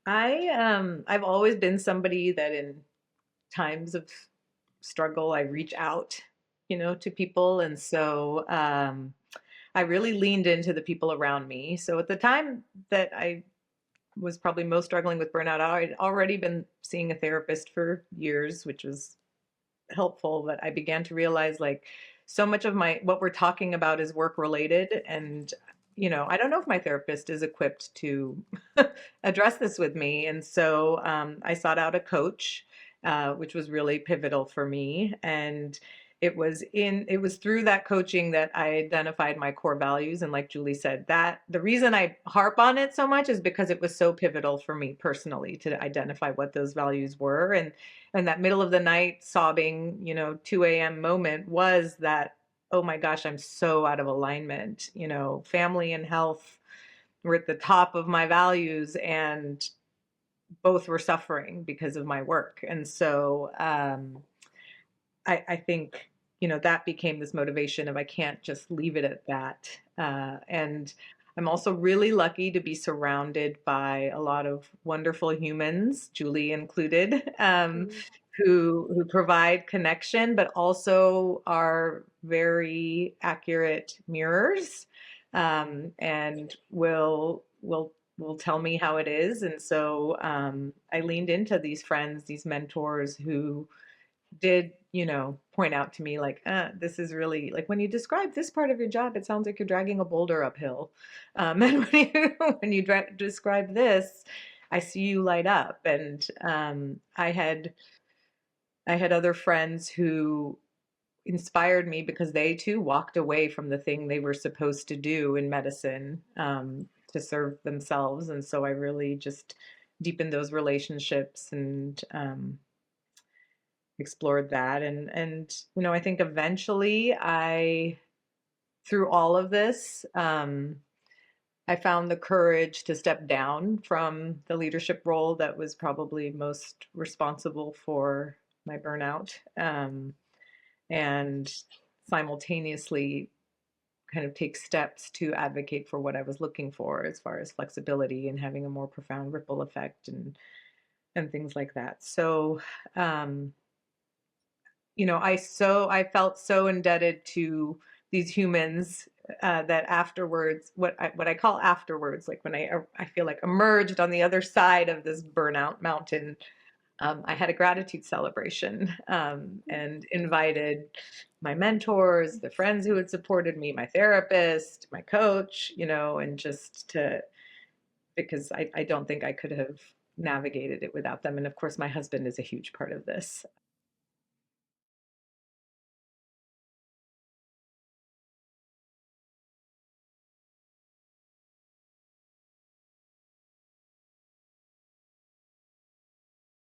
I've always been somebody that in times of struggle I reach out, to people, and so I really leaned into the people around me. So at the time that I was probably most struggling with burnout, I'd already been seeing a therapist for years, which was helpful, but I began to realize like so much of my what we're talking about is work related, and I don't know if my therapist is equipped to address this with me. And so I sought out a coach, which was really pivotal for me. And it was through that coaching that I identified my core values. And like Julie said, that the reason I harp on it so much is because it was so pivotal for me personally to identify what those values were. And that middle of the night sobbing, 2 a.m. moment was that, oh my gosh, I'm so out of alignment. Family and health were at the top of my values, and both were suffering because of my work. And so I think, that became this motivation of I can't just leave it at that. And I'm also really lucky to be surrounded by a lot of wonderful humans, Julie included, Mm. who provide connection, but also are very accurate mirrors, and will tell me how it is. And so I leaned into these friends, these mentors who did, point out to me like, this is really like when you describe this part of your job, it sounds like you're dragging a boulder uphill. And when you describe this, I see you light up. And I had other friends who inspired me because they too walked away from the thing they were supposed to do in medicine, to serve themselves. And so I really just deepened those relationships and explored that. And I think eventually through all of this, I found the courage to step down from the leadership role that was probably most responsible for my burnout, and simultaneously kind of take steps to advocate for what I was looking for as far as flexibility and having a more profound ripple effect and things like that. So um, I felt so indebted to these humans, that afterwards, what I call afterwards, like when I feel like emerged on the other side of this burnout mountain, I had a gratitude celebration, and invited my mentors, the friends who had supported me, my therapist, my coach, and just to because I don't think I could have navigated it without them. And of course, my husband is a huge part of this.